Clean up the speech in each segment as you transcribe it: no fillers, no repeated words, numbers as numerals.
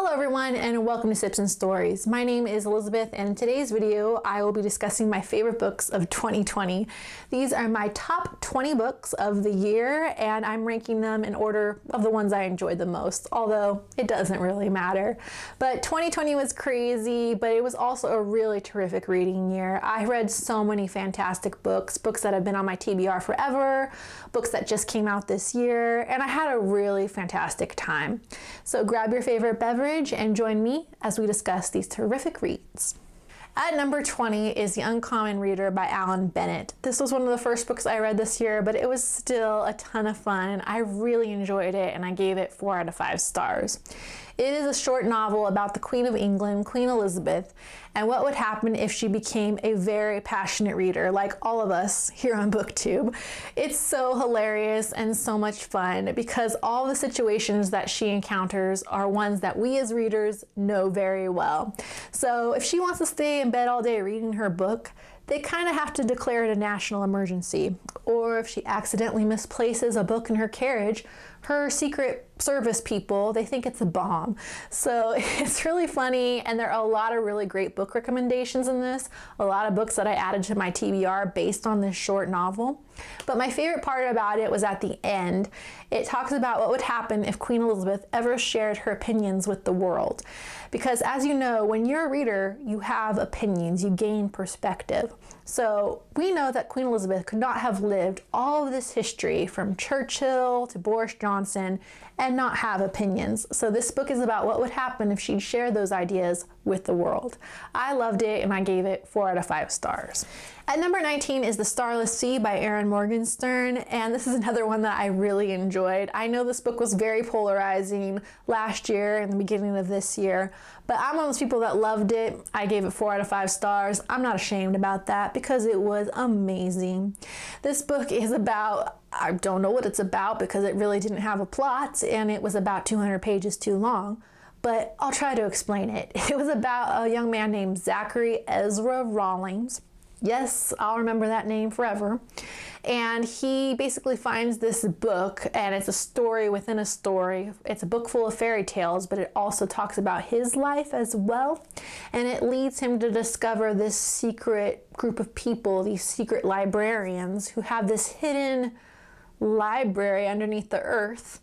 Hello everyone and welcome to Sips and Stories. My name is Elizabeth and in today's video I will be discussing my favorite books of 2020. These are my top 20 books of the year and I'm ranking them in order of the ones I enjoyed the most, although it doesn't really matter. But 2020 was crazy, but it was also a really terrific reading year. I read so many fantastic books that have been on my TBR forever, books that just came out this year, and I had a really fantastic time. So grab your favorite beverage and join me as we discuss these terrific reads. At number 20 is The Uncommon Reader by Bennett. This was one of the first books I read this year, but it was still a ton of fun. I really enjoyed it and I gave it 4 out of 5 stars. It is a short novel about the Queen of England, Queen Elizabeth, and what would happen if she became a very passionate reader, like all of us here on BookTube. It's so hilarious and so much fun because all the situations that she encounters are ones that we as readers know very well. So if she wants to stay in bed all day reading her book, they kind of have to declare it a national emergency. Or if she accidentally misplaces a book in her carriage, her Secret Service people, they think it's a bomb. So it's really funny, and there are a lot of really great book recommendations in this, a lot of books that I added to my TBR based on this short novel. But my favorite part about it was at the end. It talks about what would happen if Queen Elizabeth ever shared her opinions with the world. Because as you know, when you're a reader, you have opinions, you gain perspective. So we know that Queen Elizabeth could not have lived all of this history from Churchill to Boris Johnson and not have opinions. So this book is about what would happen if she'd shared those ideas with the world. I loved it and I gave it 4 out of 5 stars. At number 19 is The Starless Sea by Erin Morgenstern, and this is another one that I really enjoyed. I know this book was very polarizing last year and the beginning of this year, but I'm one of those people that loved it. I gave it 4 out of 5 stars. I'm not ashamed about that because it was amazing. This book is about, I don't know what it's about because it really didn't have a plot and it was about 200 pages too long. But I'll try to explain it. It was about a young man named Zachary Ezra Rawlings. Yes, I'll remember that name forever. And he basically finds this book, and it's a story within a story. It's a book full of fairy tales, but it also talks about his life as well. And it leads him to discover this secret group of people, these secret librarians who have this hidden library underneath the earth.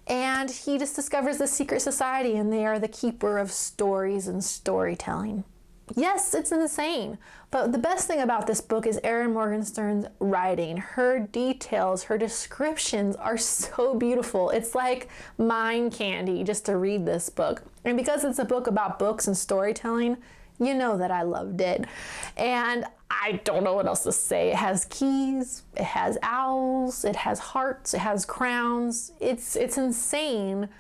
And he just discovers this secret society, and they are the keeper of stories and storytelling. Yes, it's insane, but the best thing about this book is Erin Morgenstern's writing. Her details, her descriptions are so beautiful. It's like mind candy just to read this book. And because it's a book about books and storytelling, you know that I loved it. And I don't know what else to say. It has keys, it has owls, it has hearts, it has crowns. It's insane,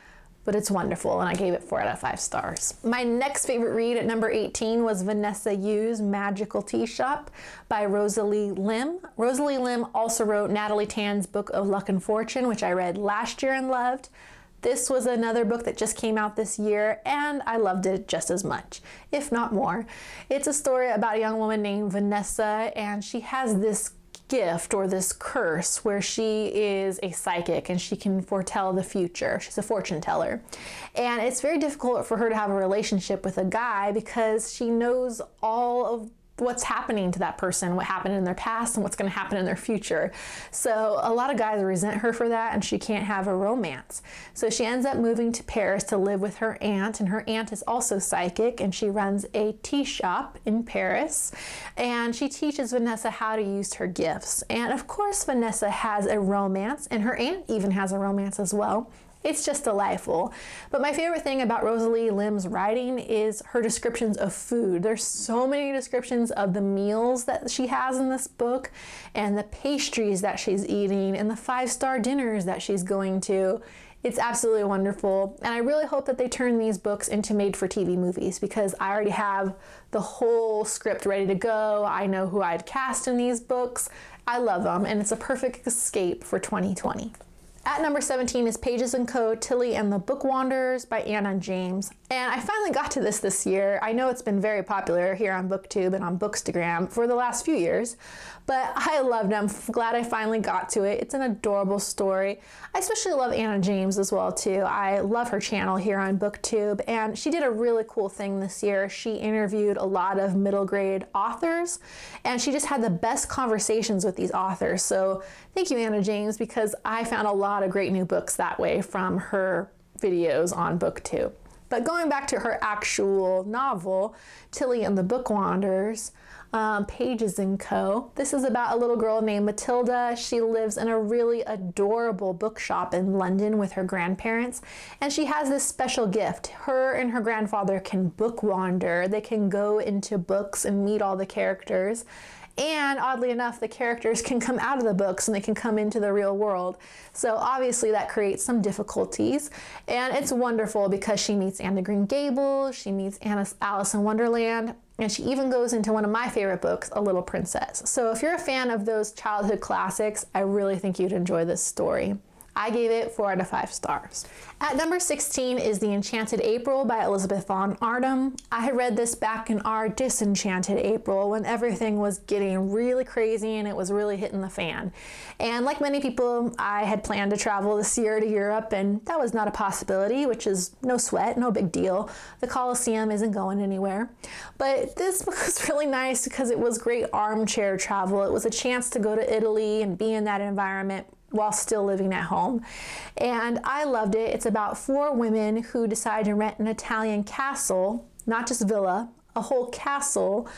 but it's wonderful, and I gave it 4 out of 5 stars. My next favorite read at number 18 was Vanessa Yu's Magical Tea Shop by Rosalie Lim. Rosalie Lim also wrote Natalie Tan's Book of Luck and Fortune, which I read last year and loved. This was another book that just came out this year, and I loved it just as much, if not more. It's a story about a young woman named Vanessa, and she has this gift or this curse where she is a psychic and she can foretell the future. She's a fortune teller. And it's very difficult for her to have a relationship with a guy because she knows all of what's happening to that person, what happened in their past and what's going to happen in their future. So a lot of guys resent her for that and she can't have a romance. So she ends up moving to Paris to live with her aunt, and her aunt is also psychic and she runs a tea shop in Paris, and she teaches Vanessa how to use her gifts. And of course Vanessa has a romance, and her aunt even has a romance as well. It's just delightful. But my favorite thing about Rosalie Lim's writing is her descriptions of food. There's so many descriptions of the meals that she has in this book, and the pastries that she's eating, and the 5-star dinners that she's going to. It's absolutely wonderful, and I really hope that they turn these books into made-for-TV movies because I already have the whole script ready to go. I know who I'd cast in these books. I love them, and it's a perfect escape for 2020. At number 17 is Pages & Co. Tilly and the Bookwanderers by Anna James. And I finally got to this year. I know it's been very popular here on BookTube and on Bookstagram for the last few years, but I loved it. I'm glad I finally got to it. It's an adorable story. I especially love Anna James as well too. I love her channel here on BookTube, and she did a really cool thing this year. She interviewed a lot of middle grade authors, and she just had the best conversations with these authors. So thank you, Anna James, because I found a lot of great new books that way from her videos on BookTube. But going back to her actual novel, Tilly and the Bookwanderers, Pages & Co. This is about a little girl named Matilda. She lives in a really adorable bookshop in London with her grandparents, and she has this special gift. Her and her grandfather can book wander. They can go into books and meet all the characters. And oddly enough, the characters can come out of the books and they can come into the real world. So obviously that creates some difficulties. And it's wonderful because she meets Anne of Green Gables, she meets Alice in Wonderland, and she even goes into one of my favorite books, A Little Princess. So if you're a fan of those childhood classics, I really think you'd enjoy this story. I gave it 4 out of 5 stars. At number 16 is The Enchanted April by Elizabeth von Arnim. I had read this back in our Disenchanted April when everything was getting really crazy and it was really hitting the fan. And like many people, I had planned to travel this year to Europe, and that was not a possibility, which is no sweat, no big deal. The Colosseum isn't going anywhere. But this book was really nice because it was great armchair travel. It was a chance to go to Italy and be in that environment while still living at home. And I loved it. It's about 4 women who decide to rent an Italian castle, not just villa, a whole castle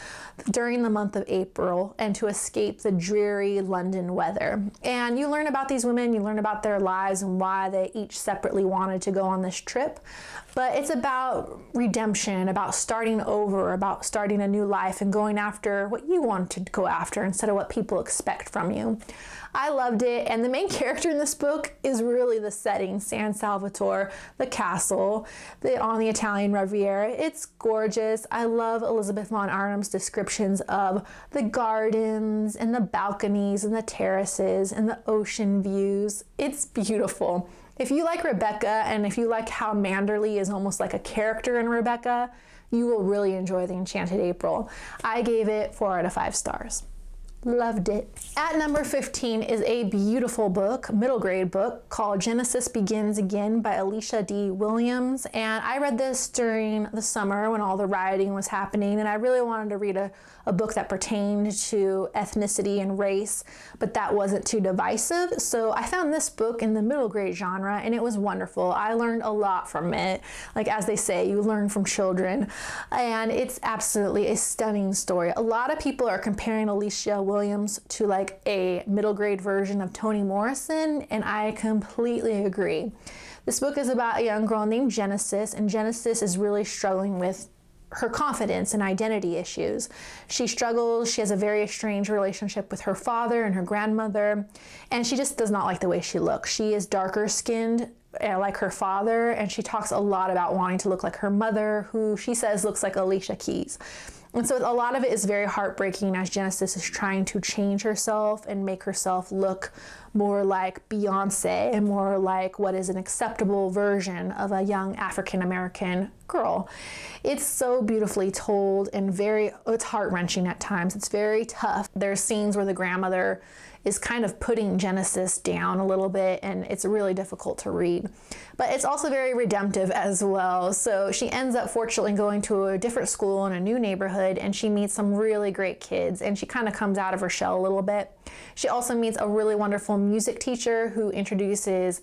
during the month of April, and to escape the dreary London weather. And you learn about these women, you learn about their lives and why they each separately wanted to go on this trip. But it's about redemption, about starting over, about starting a new life and going after what you want to go after instead of what people expect from you. I loved it, and the main character in this book is really the setting, San Salvatore, the castle, on the Italian Riviera. It's gorgeous. I love Elizabeth von Arnim's descriptions of the gardens and the balconies and the terraces and the ocean views. It's beautiful. If you like Rebecca, and if you like how Manderley is almost like a character in Rebecca, you will really enjoy The Enchanted April. I gave it 4 out of 5 stars. Loved it. At number 15 is a beautiful book, middle grade book, called Genesis Begins Again by Alicia D. Williams. And I read this during the summer when all the rioting was happening, and I really wanted to read a book that pertained to ethnicity and race, but that wasn't too divisive. So I found this book in the middle grade genre, and it was wonderful. I learned a lot from it. Like, as they say, you learn from children. And it's absolutely a stunning story. A lot of people are comparing Alicia Williams to like a middle grade version of Toni Morrison, and I completely agree. This book is about a young girl named Genesis, and Genesis is really struggling with her confidence and identity issues. She struggles, she has a very estranged relationship with her father and her grandmother, and she just does not like the way she looks. She is darker skinned like her father, and she talks a lot about wanting to look like her mother, who she says looks like Alicia Keys. And so a lot of it is very heartbreaking as Genesis is trying to change herself and make herself look more like Beyonce and more like what is an acceptable version of a young African-American girl. It's so beautifully told and it's heart-wrenching at times. It's very tough. There's scenes where the grandmother is kind of putting Genesis down a little bit, and it's really difficult to read. But it's also very redemptive as well. So she ends up fortunately going to a different school in a new neighborhood, and she meets some really great kids, and she kind of comes out of her shell a little bit. She also meets a really wonderful music teacher who introduces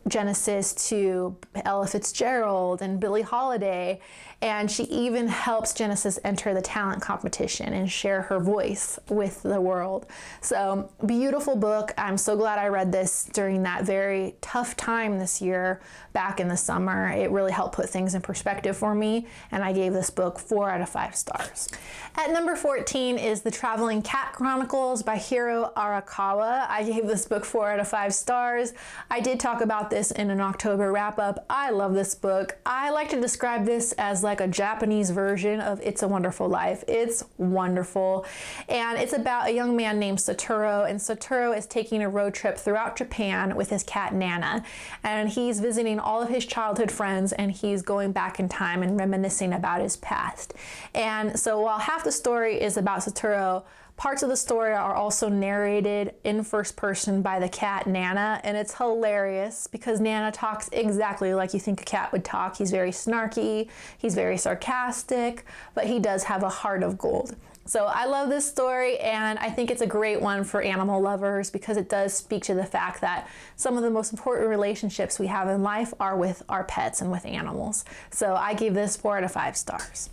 Genesis to Ella Fitzgerald and Billie Holiday, and she even helps Genesis enter the talent competition and share her voice with the world. So beautiful book. I'm so glad I read this during that very tough time this year back in the summer. It really helped put things in perspective for me, and I gave this book 4 out of 5 stars. At number 14 is The Traveling Cat Chronicles by Hiro Arikawa. I gave this book 4 out of 5 stars. I did talk about this in an October wrap-up. I love this book. I like to describe this as like a Japanese version of It's a Wonderful Life. It's wonderful. And it's about a young man named Satoru, and Satoru is taking a road trip throughout Japan with his cat Nana. And he's visiting all of his childhood friends, and he's going back in time and reminiscing about his past. And so while half the story is about Satoru, parts of the story are also narrated in first person by the cat Nana, and it's hilarious because Nana talks exactly like you think a cat would talk. He's very snarky, he's very sarcastic, but he does have a heart of gold. So I love this story, and I think it's a great one for animal lovers because it does speak to the fact that some of the most important relationships we have in life are with our pets and with animals. So I gave this 4 out of 5 stars.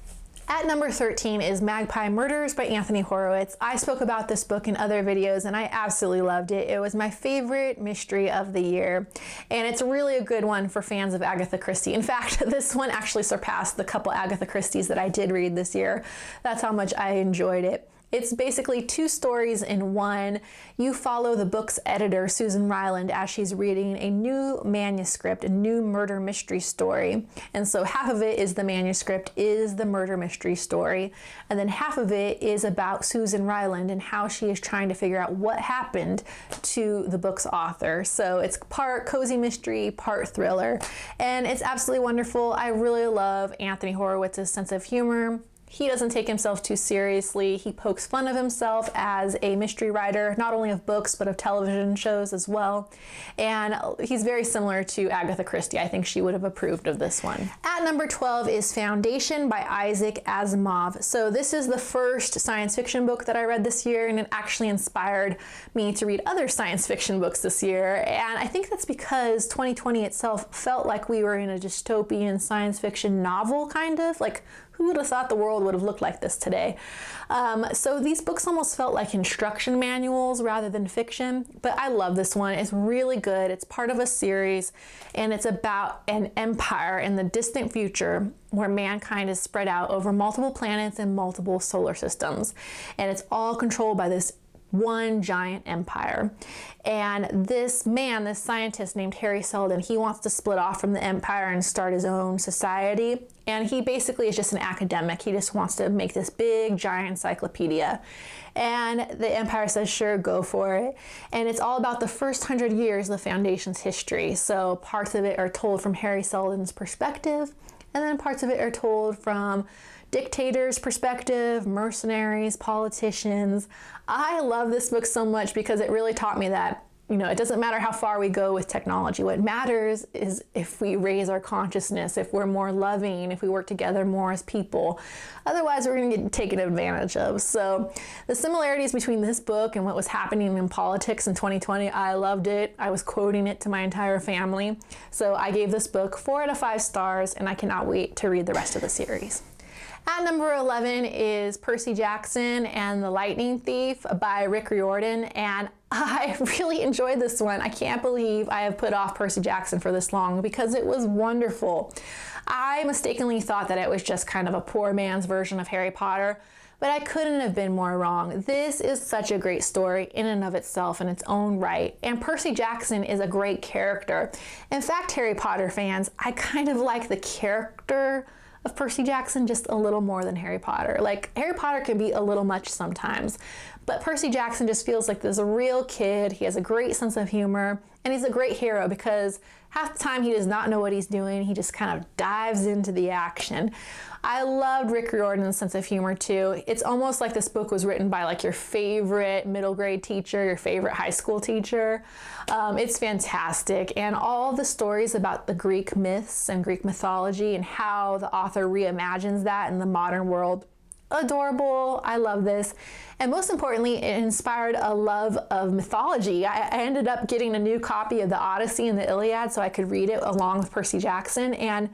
At number 13 is Magpie Murders by Anthony Horowitz. I spoke about this book in other videos and I absolutely loved it. It was my favorite mystery of the year, and it's really a good one for fans of Agatha Christie. In fact, this one actually surpassed the couple Agatha Christies that I did read this year. That's how much I enjoyed it. It's basically 2 stories in one. You follow the book's editor, Susan Ryland, as she's reading a new manuscript, a new murder mystery story. And so half of it is the manuscript, is the murder mystery story. And then half of it is about Susan Ryland and how she is trying to figure out what happened to the book's author. So it's part cozy mystery, part thriller. And it's absolutely wonderful. I really love Anthony Horowitz's sense of humor. He doesn't take himself too seriously. He pokes fun of himself as a mystery writer, not only of books, but of television shows as well. And he's very similar to Agatha Christie. I think she would have approved of this one. At number 12 is Foundation by Isaac Asimov. So this is the first science fiction book that I read this year, and it actually inspired me to read other science fiction books this year. And I think that's because 2020 itself felt like we were in a dystopian science fiction novel, kind of. Like, who would have thought the world would have looked like this today? So these books almost felt like instruction manuals rather than fiction, but I love this one. It's really good. It's part of a series, and it's about an empire in the distant future where mankind is spread out over multiple planets and multiple solar systems, and it's all controlled by this one giant empire. And this man, this scientist named Harry Seldon, he wants to split off from the empire and start his own society. And he basically is just an academic. He just wants to make this big giant encyclopedia. And the empire says, sure, go for it. And it's all about the first 100 years of the Foundation's history. So parts of it are told from Harry Seldon's perspective, and then parts of it are told from dictators' perspective, mercenaries, politicians. I love this book so much because it really taught me that, you know, it doesn't matter how far we go with technology. What matters is if we raise our consciousness, if we're more loving, if we work together more as people. Otherwise, we're going to get taken advantage of. So the similarities between this book and what was happening in politics in 2020, I loved it. I was quoting it to my entire family. So I gave this book 4 out of 5 stars, and I cannot wait to read the rest of the series. At number 11 is Percy Jackson and the Lightning Thief by Rick Riordan, and I really enjoyed this one. I can't believe I have put off Percy Jackson for this long because it was wonderful. I mistakenly thought that it was just kind of a poor man's version of Harry Potter, but I couldn't have been more wrong. This is such a great story in and of itself in its own right, and Percy Jackson is a great character. In fact, Harry Potter fans, I kind of like the character of Percy Jackson just a little more than Harry Potter. Like, Harry Potter can be a little much sometimes, but Percy Jackson just feels like this real kid. He has a great sense of humor, and he's a great hero because half the time he does not know what he's doing. He just kind of dives into the action. I loved Rick Riordan's sense of humor too. It's almost like this book was written by like your favorite middle grade teacher, your favorite high school teacher. It's fantastic. And all the stories about the Greek myths and Greek mythology and how the author reimagines that in the modern world, adorable. I love this. And most importantly, it inspired a love of mythology. I ended up getting a new copy of the Odyssey and the Iliad so I could read it along with Percy Jackson, and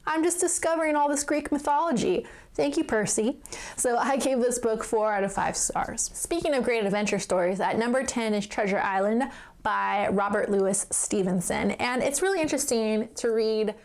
I'm just discovering all this Greek mythology. Thank you, Percy. So I gave this book 4 out of 5 stars. Speaking of great adventure stories, at number 10 is Treasure Island by Robert Louis Stevenson. And it's really interesting to read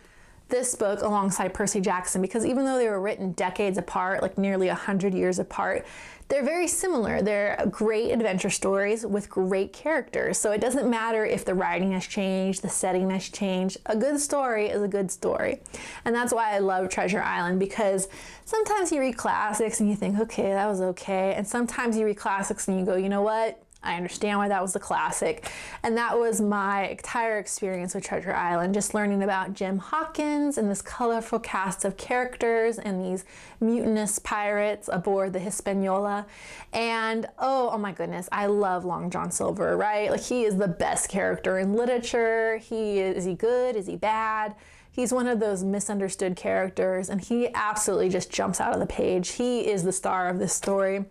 this book alongside Percy Jackson, because even though they were written decades apart, like nearly 100 years apart, they're very similar. They're great adventure stories with great characters. So it doesn't matter if the writing has changed, the setting has changed. A good story is a good story. And that's why I love Treasure Island, because sometimes you read classics and you think, okay, that was okay. And sometimes you read classics and you go, you know what? I understand why that was a classic. And that was my entire experience with Treasure Island, just learning about Jim Hawkins and this colorful cast of characters and these mutinous pirates aboard the Hispaniola. And oh my goodness, I love Long John Silver, right? Like, he is the best character in literature. Is he good? Is he bad? He's one of those misunderstood characters, and he absolutely just jumps out of the page. He is the star of this story.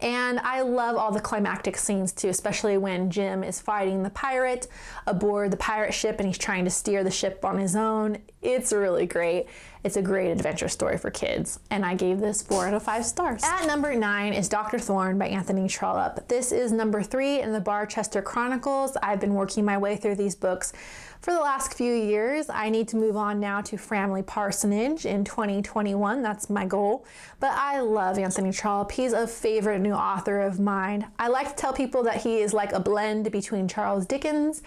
And I love all the climactic scenes too, especially when Jim is fighting the pirate aboard the pirate ship and he's trying to steer the ship on his own. It's really great. It's a great adventure story for kids, and I gave this 4 out of 5 stars. At number 9 is Dr. Thorne by Anthony Trollope. This is number 3 in the Barchester Chronicles. I've been working my way through these books for the last few years. I need to move on now to Framley Parsonage in 2021. That's my goal. But I love Anthony Trollope. He's a favorite new author of mine. I like to tell people that he is like a blend between Charles Dickens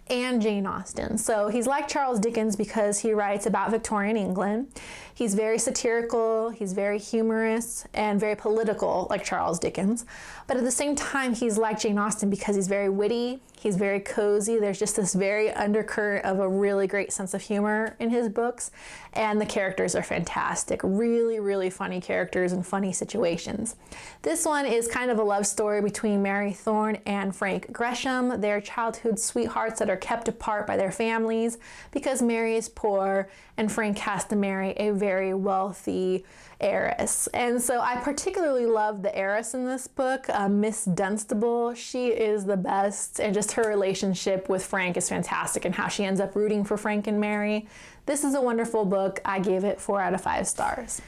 and Jane Austen. So he's like Charles Dickens because he writes about Victorian England. He's very satirical, he's very humorous, and very political like Charles Dickens. But at the same time, he's like Jane Austen because he's very witty, he's very cozy. There's just this very undercurrent of a really great sense of humor in his books. And the characters are fantastic. Really, really funny characters and funny situations. This one is kind of a love story between Mary Thorne and Frank Gresham. They're childhood sweethearts that are kept apart by their families because Mary is poor and Frank has to marry a very wealthy heiress. And so I particularly love the heiress in this book, Miss Dunstable. She is the best, and just her relationship with Frank is fantastic, and how she ends up rooting for Frank and Mary. This is a wonderful book. I gave it 4 out of 5 stars.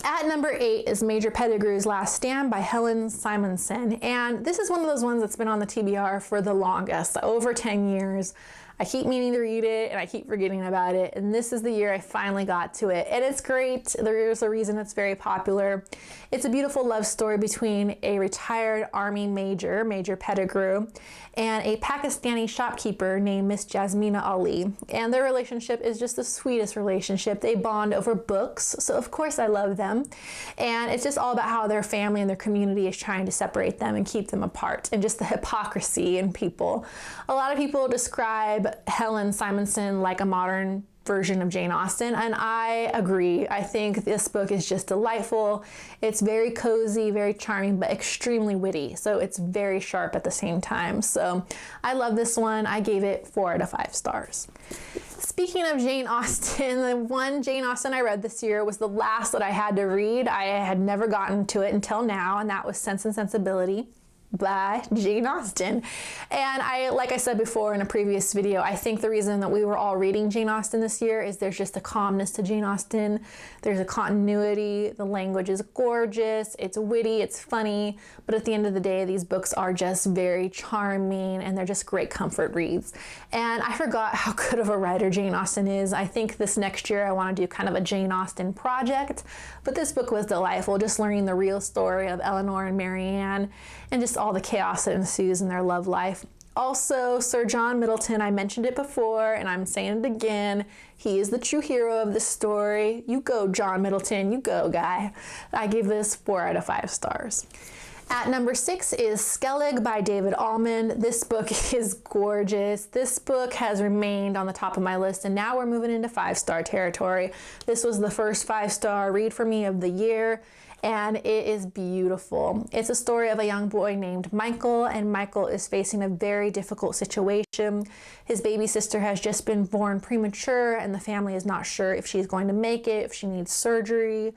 At number 8 is Major Pettigrew's Last Stand by Helen Simonson. And this is one of those ones that's been on the TBR for the longest, over 10 years. I keep meaning to read it and I keep forgetting about it, and this is the year I finally got to it, and it's great. There's a reason it's very popular. It's a beautiful love story between a retired army major, Major Pettigrew, and a Pakistani shopkeeper named Miss Jasmina Ali, and their relationship is just the sweetest relationship. They bond over books, so of course I love them, and it's just all about how their family and their community is trying to separate them and keep them apart, and just the hypocrisy in people. A lot of people describe Helen Simonson like a modern version of Jane Austen, and I agree. I think this book is just delightful. It's very cozy, very charming, but extremely witty, so it's very sharp at the same time. So I love this one. I gave it 4 out of 5 stars. Speaking of Jane Austen, the one Jane Austen I read this year was the last that I had to read. I had never gotten to it until now, and that was Sense and Sensibility by Jane Austen. And like I said before in a previous video, I think the reason that we were all reading Jane Austen this year is there's just a calmness to Jane Austen. There's a continuity. The language is gorgeous. It's witty. It's funny. But at the end of the day, these books are just very charming, and they're just great comfort reads. And I forgot how good of a writer Jane Austen is. I think this next year I want to do kind of a Jane Austen project. But this book was delightful, just learning the real story of Eleanor and Marianne, and just all the chaos that ensues in their love life. Also, Sir John Middleton, I mentioned it before and I'm saying it again, he is the true hero of this story. You go, John Middleton, you go, guy. I gave this 4 out of 5 stars. At number 6 is Skellig by David Almond. This book is gorgeous. This book has remained on the top of my list, and now we're moving into 5-star territory. This was the first 5-star read for me of the year, and it is beautiful. It's a story of a young boy named Michael, and Michael is facing a very difficult situation. His baby sister has just been born premature, and the family is not sure if she's going to make it, if she needs surgery.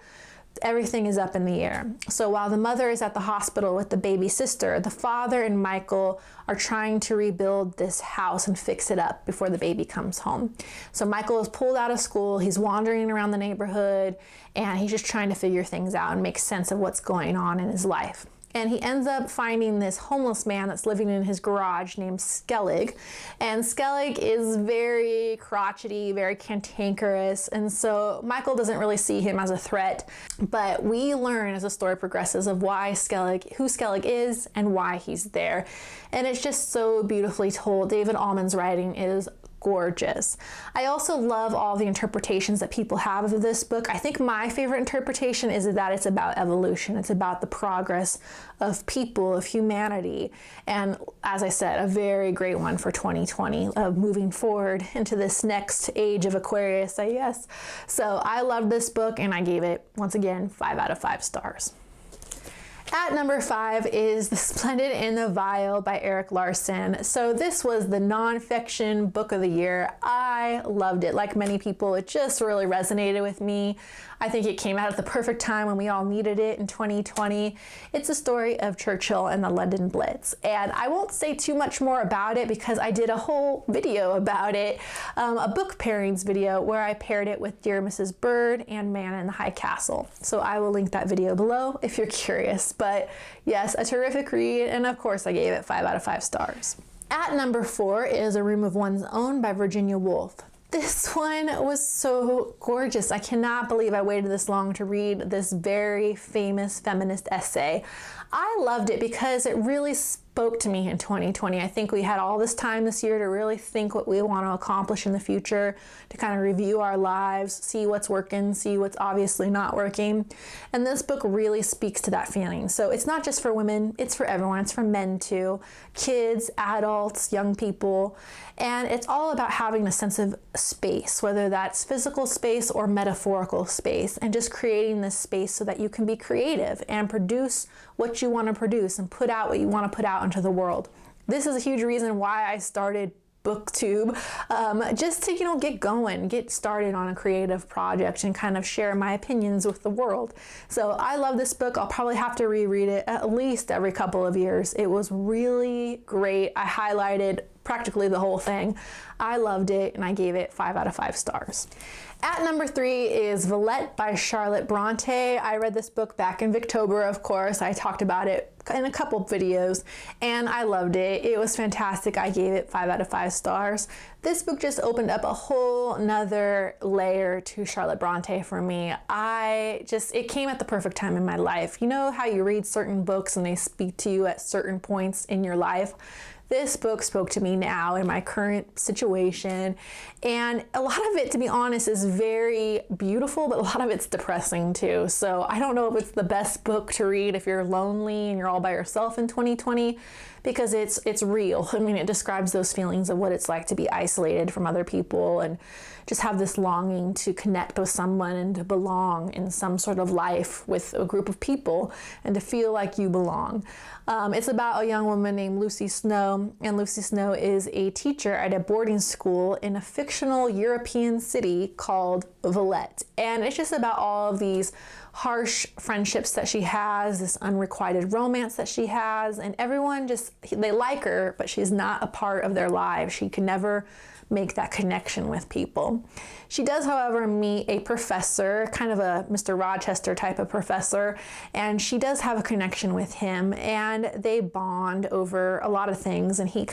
Everything is up in the air. So while the mother is at the hospital with the baby sister, the father and Michael are trying to rebuild this house and fix it up before the baby comes home. So Michael is pulled out of school, he's wandering around the neighborhood, and he's just trying to figure things out and make sense of what's going on in his life. and he ends up finding this homeless man that's living in his garage named Skellig. And Skellig is very crotchety, very cantankerous, and so Michael doesn't really see him as a threat, but we learn as the story progresses of who Skellig is and why he's there. And it's just so beautifully told. David Almond's writing is gorgeous. I also love all the interpretations that people have of this book. I think my favorite interpretation is that it's about evolution. It's about the progress of people, of humanity. And as I said, a very great one for 2020, of moving forward into this next age of Aquarius, I guess. So I love this book, and I gave it, once again, 5 out of 5 stars. At number 5 is The Splendid and the Vile by Erik Larson. So this was the nonfiction book of the year. I loved it. Like many people, it just really resonated with me. I think it came out at the perfect time when we all needed it in 2020. It's a story of Churchill and the London Blitz. And I won't say too much more about it because I did a whole video about it, a book pairings video where I paired it with Dear Mrs. Bird and Man in the High Castle. So I will link that video below if you're curious. But yes, a terrific read, and of course I gave it 5 out of 5 stars. At number 4 is A Room of One's Own by Virginia Woolf. This one was so gorgeous. I cannot believe I waited this long to read this very famous feminist essay. I loved it because it really spoke to me in 2020. I think we had all this time this year to really think what we want to accomplish in the future, to kind of review our lives, see what's working, see what's obviously not working. And this book really speaks to that feeling. So it's not just for women, it's for everyone. It's for men too, kids, adults, young people. And it's all about having a sense of space, whether that's physical space or metaphorical space, and just creating this space so that you can be creative and produce what you want to produce and put out what you want to put out into the world. This is a huge reason why I started BookTube, just to, get going, get started on a creative project and kind of share my opinions with the world. So I love this book. I'll probably have to reread it at least every couple of years. It was really great. I highlighted practically the whole thing. I loved it, and I gave it 5 out of 5 stars. At number 3 is Villette by Charlotte Bronte. I read this book back in Victober, of course. I talked about it in a couple videos, and I loved it. It was fantastic. I gave it 5 out of 5 stars. This book just opened up a whole nother layer to Charlotte Bronte for me. It came at the perfect time in my life. You know how you read certain books and they speak to you at certain points in your life? This book spoke to me now in my current situation, and a lot of it, to be honest, is very beautiful, but a lot of it's depressing too. So I don't know if it's the best book to read if you're lonely and you're all by yourself in 2020, because it's real. I mean, it describes those feelings of what it's like to be isolated from other people and just have this longing to connect with someone and to belong in some sort of life with a group of people and to feel like you belong. It's about a young woman named Lucy Snow, and Lucy Snow is a teacher at a boarding school in a fictional European city called Villette. And it's just about all of these harsh friendships that she has, this unrequited romance that she has, and everyone they like her, but she's not a part of their lives. She can never make that connection with people. She does, however, meet a professor, kind of a Mr. Rochester type of professor, and she does have a connection with him, and they bond over a lot of things, and he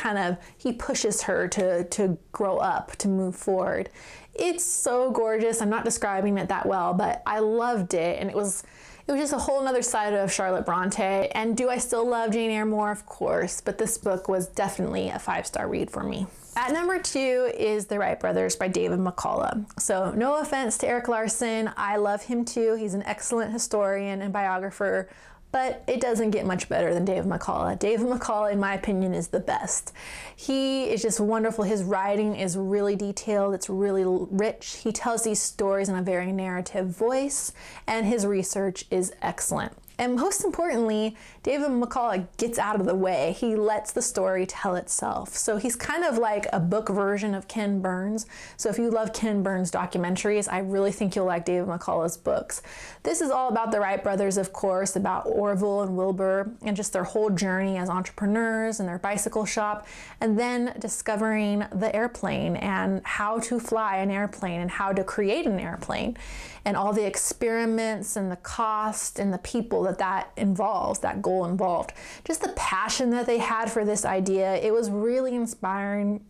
pushes her to grow up, to move forward. It's so gorgeous. I'm not describing it that well, but I loved it, and it was just a whole nother side of Charlotte Bronte. And do I still love Jane Eyre more? Of course, but this book was definitely a 5-star read for me. At number 2 is The Wright Brothers by David McCullough. So no offense to Erik Larson, I love him too. He's an excellent historian and biographer, but it doesn't get much better than David McCullough. David McCullough, in my opinion, is the best. He is just wonderful. His writing is really detailed. It's really rich. He tells these stories in a very narrative voice, and his research is excellent. And most importantly, David McCullough gets out of the way. He lets the story tell itself. So he's kind of like a book version of Ken Burns. So if you love Ken Burns documentaries, I really think you'll like David McCullough's books. This is all about the Wright brothers, of course, about Orville and Wilbur and just their whole journey as entrepreneurs and their bicycle shop, and then discovering the airplane and how to fly an airplane and how to create an airplane, and all the experiments and the cost and the people struggle that involves, that goal involved. Just the passion that they had for this idea, it was really inspiring,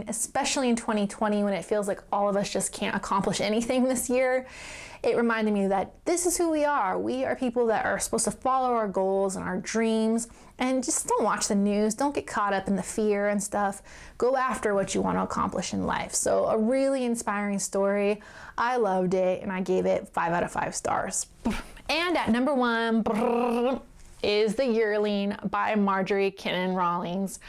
especially in 2020 when it feels like all of us just can't accomplish anything this year. It reminded me that this is who we are. We are people that are supposed to follow our goals and our dreams, and just don't watch the news. Don't get caught up in the fear and stuff. Go after what you want to accomplish in life. So a really inspiring story. I loved it, and I gave it 5 out of 5 stars. And at number 1 is The Yearling by Marjorie Kinnan Rawlings.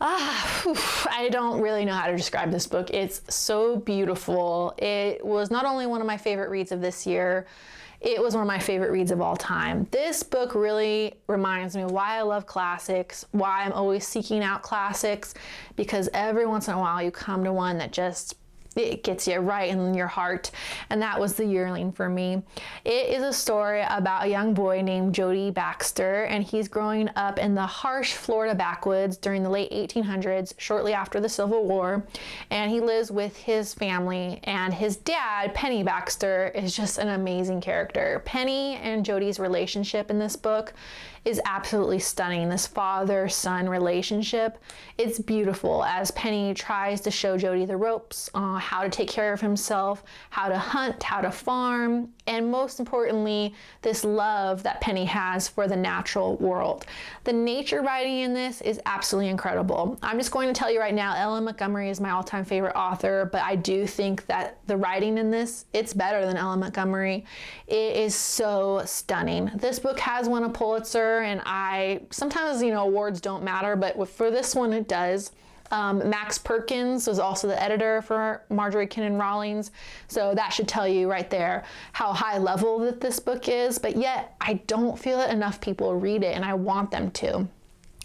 I don't really know how to describe this book. It's so beautiful. It was not only one of my favorite reads of this year, it was one of my favorite reads of all time. This book really reminds me why I love classics, why I'm always seeking out classics, because every once in a while you come to one that just it gets you right in your heart, and that was The Yearling for me. It is a story about a young boy named Jody Baxter, and he's growing up in the harsh Florida backwoods during the late 1800s, shortly after the Civil War, and he lives with his family, and his dad, Penny Baxter, is just an amazing character. Penny and Jody's relationship in this book is absolutely stunning. This father-son relationship, it's beautiful as Penny tries to show Jody the ropes, how to take care of himself, how to hunt, how to farm, and most importantly, this love that Penny has for the natural world. The nature writing in this is absolutely incredible. I'm just going to tell you right now, Ellen Montgomery is my all-time favorite author, but I do think that the writing in this, it's better than Ellen Montgomery. It is so stunning. This book has won a Pulitzer, and sometimes, awards don't matter, but for this one it does. Max Perkins was also the editor for Marjorie Kinnan Rawlings, so that should tell you right there how high level that this book is, but yet I don't feel that enough people read it, and I want them to.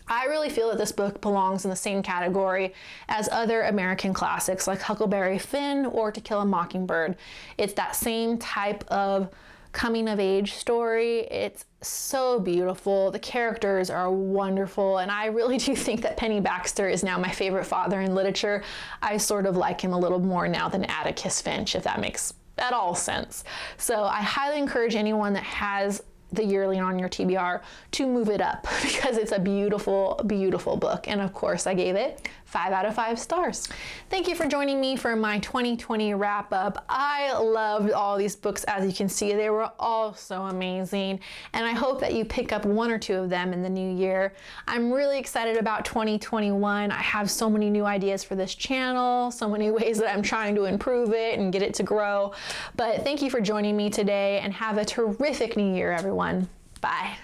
I really feel that this book belongs in the same category as other American classics like Huckleberry Finn or To Kill a Mockingbird. It's that same type of coming of age story. It's so beautiful. The characters are wonderful, and I really do think that Penny Baxter is now my favorite father in literature. I sort of like him a little more now than Atticus Finch, if that makes at all sense. So I highly encourage anyone that has The Yearling on your TBR to move it up, because it's a beautiful, beautiful book. And of course, I gave it 5 out of 5 stars. Thank you for joining me for my 2020 wrap up. I loved all these books. As you can see, they were all so amazing, and I hope that you pick up 1 or 2 of them in the new year. I'm really excited about 2021. I have so many new ideas for this channel, so many ways that I'm trying to improve it and get it to grow. But thank you for joining me today, and have a terrific new year, everyone. Bye.